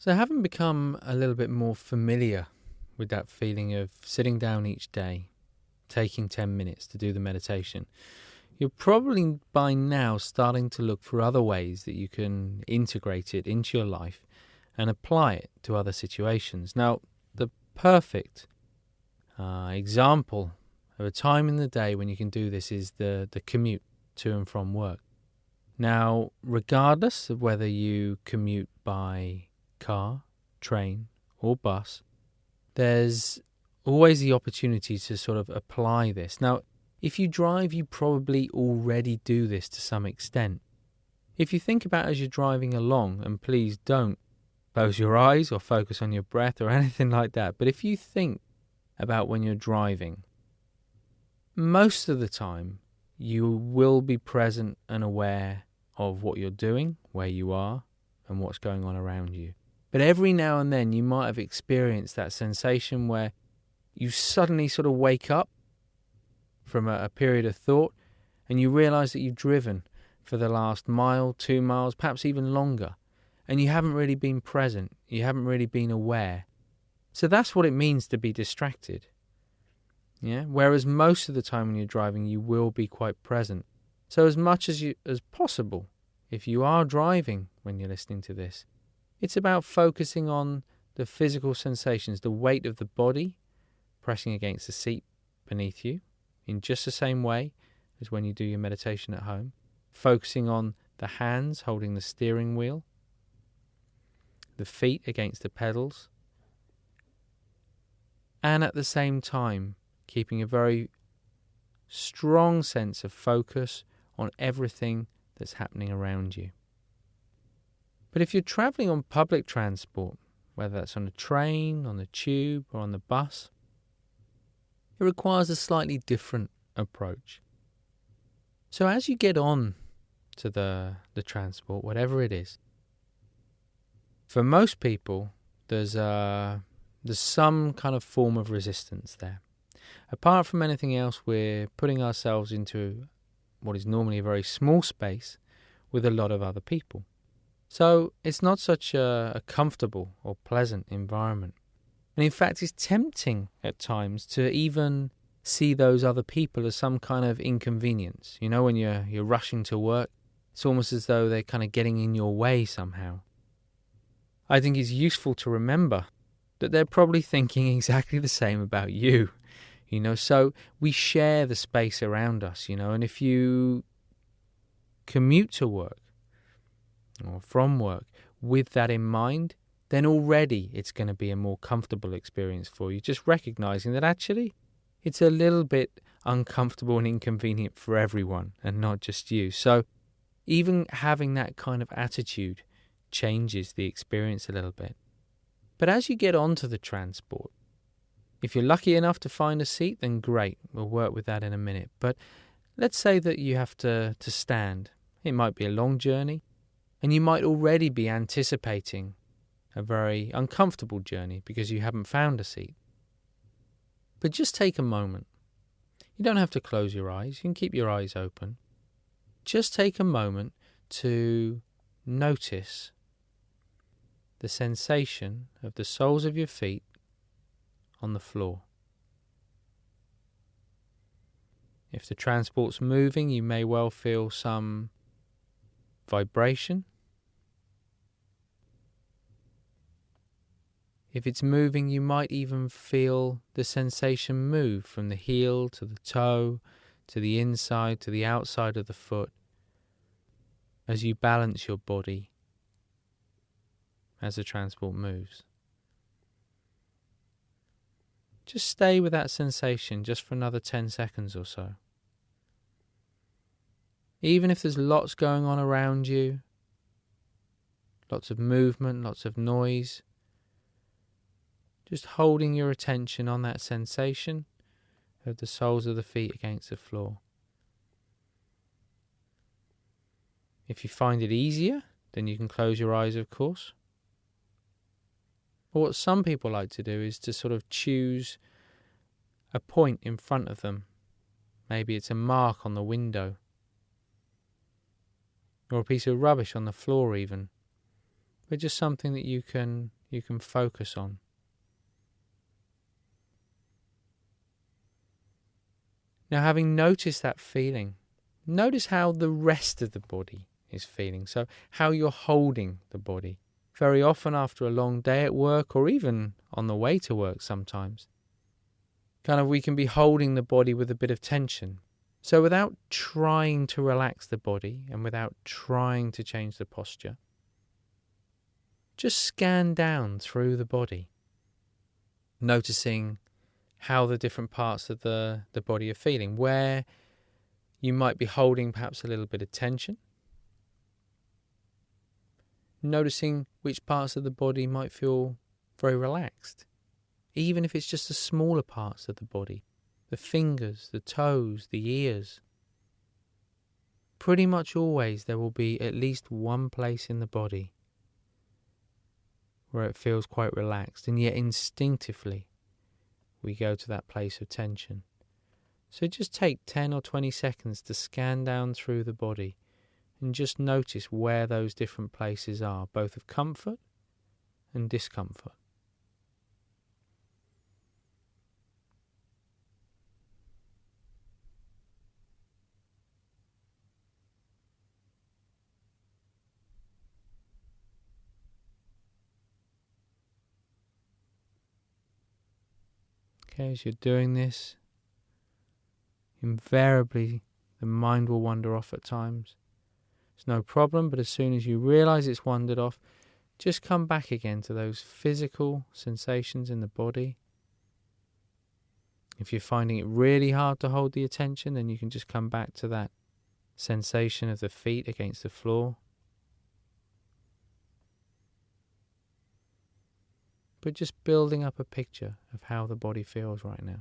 So having become a little bit more familiar with that feeling of sitting down each day, taking 10 minutes to do the meditation, you're probably by now starting to look for other ways that you can integrate it into your life and apply it to other situations. Now, the perfect example of a time in the day when you can do this is the commute to and from work. Now, regardless of whether you commute by car, train, or bus, there's always the opportunity to sort of apply this. Now, if you drive, you probably already do this to some extent. If you think about as you're driving along, and please don't close your eyes or focus on your breath or anything like that, but if you think about when you're driving, most of the time you will be present and aware of what you're doing, where you are, and what's going on around you. But every now and then you might have experienced that sensation where you suddenly sort of wake up from a period of thought and you realize that you've driven for the last mile, 2 miles, perhaps even longer, and you haven't really been present, you haven't really been aware. So that's what it means to be distracted. Yeah. Whereas most of the time when you're driving, you will be quite present. So as much as possible, if you are driving when you're listening to this, it's about focusing on the physical sensations, the weight of the body pressing against the seat beneath you, in just the same way as when you do your meditation at home. Focusing on the hands holding the steering wheel, the feet against the pedals, and at the same time keeping a very strong sense of focus on everything that's happening around you. But if you're travelling on public transport, whether that's on a train, on the tube, or on the bus, it requires a slightly different approach. So as you get on to the transport, whatever it is, for most people, there's some kind of form of resistance there. Apart from anything else, we're putting ourselves into what is normally a very small space with a lot of other people. So it's not such a comfortable or pleasant environment. And in fact, it's tempting at times to even see those other people as some kind of inconvenience. You know, when you're rushing to work, it's almost as though they're kind of getting in your way somehow. I think it's useful to remember that they're probably thinking exactly the same about you. You know, so we share the space around us, you know, and if you commute to work or from work with that in mind, then already it's going to be a more comfortable experience for you. Just recognizing that actually it's a little bit uncomfortable and inconvenient for everyone and not just you. So even having that kind of attitude changes the experience a little bit. But as you get onto the transport, if you're lucky enough to find a seat, then great. We'll work with that in a minute. But let's say that you have to stand. It might be a long journey, and you might already be anticipating a very uncomfortable journey because you haven't found a seat. But just take a moment. You don't have to close your eyes. You can keep your eyes open. Just take a moment to notice the sensation of the soles of your feet on the floor. If the transport's moving, you may well feel some vibration. If it's moving, you might even feel the sensation move from the heel to the toe, to the inside, to the outside of the foot, as you balance your body as the transport moves. Just stay with that sensation just for another 10 seconds or so. Even if there's lots going on around you, lots of movement, lots of noise, just holding your attention on that sensation of the soles of the feet against the floor. If you find it easier, then you can close your eyes, of course. But what some people like to do is to sort of choose a point in front of them. Maybe it's a mark on the window, or a piece of rubbish on the floor even. but just something that you can focus on. Now, having noticed that feeling, notice how the rest of the body is feeling. So how you're holding the body. Very often after a long day at work, or even on the way to work sometimes, we can be holding the body with a bit of tension. So without trying to relax the body and without trying to change the posture, just scan down through the body, noticing how the different parts of the body are feeling, where you might be holding perhaps a little bit of tension, noticing which parts of the body might feel very relaxed, even if it's just the smaller parts of the body, the fingers, the toes, the ears. Pretty much always there will be at least one place in the body where it feels quite relaxed, and yet instinctively we go to that place of tension. So just take 10 or 20 seconds to scan down through the body and just notice where those different places are, both of comfort and discomfort. Okay, as you're doing this, invariably the mind will wander off at times. It's no problem, but as soon as you realise it's wandered off, just come back again to those physical sensations in the body. If you're finding it really hard to hold the attention, then you can just come back to that sensation of the feet against the floor. But just building up a picture of how the body feels right now.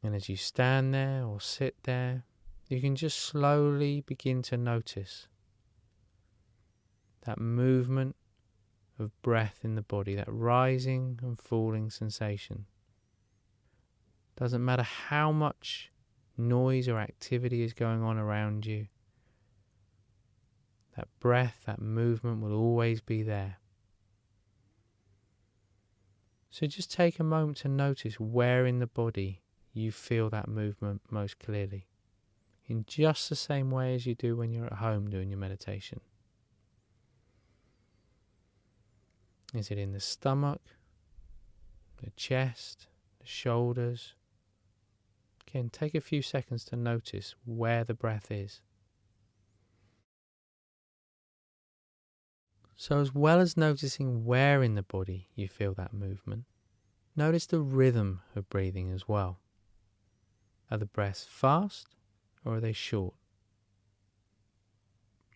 And as you stand there or sit there, you can just slowly begin to notice that movement of breath in the body, that rising and falling sensation. Doesn't matter how much noise or activity is going on around you, that breath, that movement will always be there. So just take a moment to notice where in the body you feel that movement most clearly, in just the same way as you do when you're at home doing your meditation. Is it in the stomach, the chest, the shoulders? Again, take a few seconds to notice where the breath is. So as well as noticing where in the body you feel that movement, notice the rhythm of breathing as well. Are the breaths fast or are they short?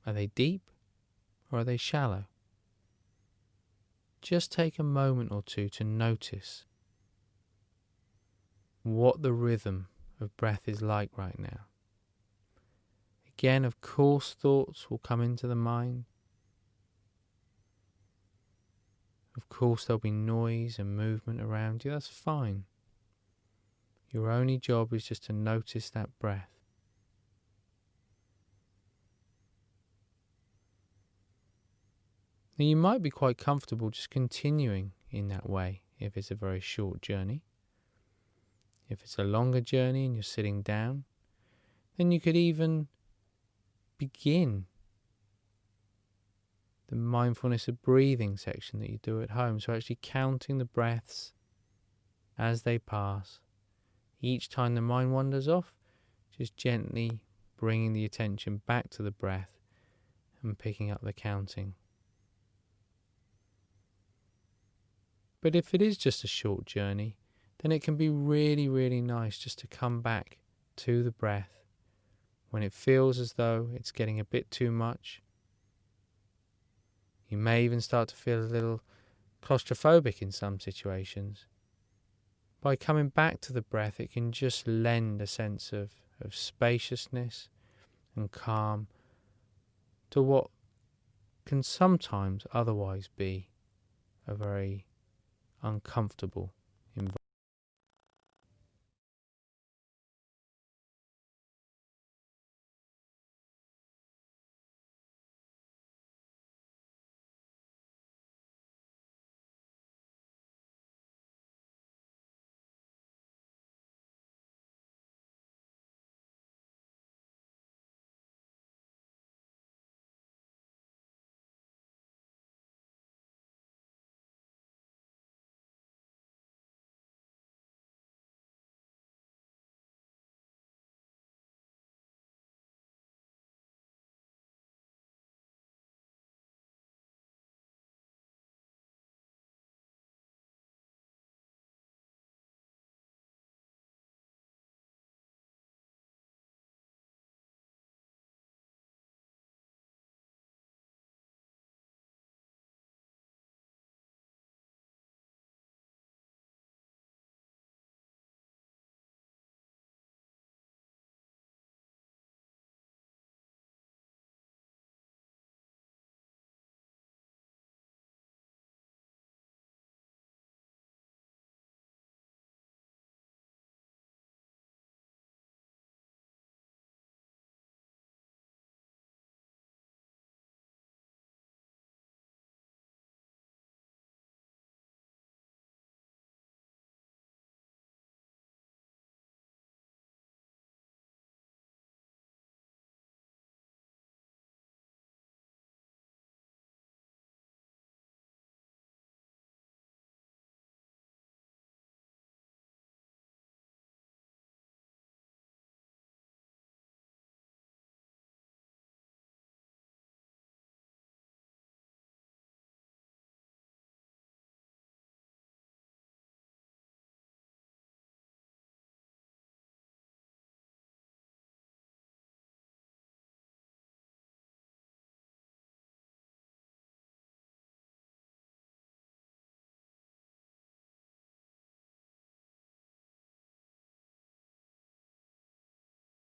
Are they deep or are they shallow? Just take a moment or two to notice what the rhythm of breath is like right now. Again, of course, thoughts will come into the mind. Of course, there'll be noise and movement around you. That's fine. Your only job is just to notice that breath. Now, you might be quite comfortable just continuing in that way if it's a very short journey. If it's a longer journey and you're sitting down, then you could even begin the mindfulness of breathing section that you do at home. So actually counting the breaths as they pass. Each time the mind wanders off, just gently bringing the attention back to the breath and picking up the counting. But if it is just a short journey, then it can be really, really nice just to come back to the breath when it feels as though it's getting a bit too much. You may even start to feel a little claustrophobic in some situations. By coming back to the breath, it can just lend a sense of spaciousness and calm to what can sometimes otherwise be a very uncomfortable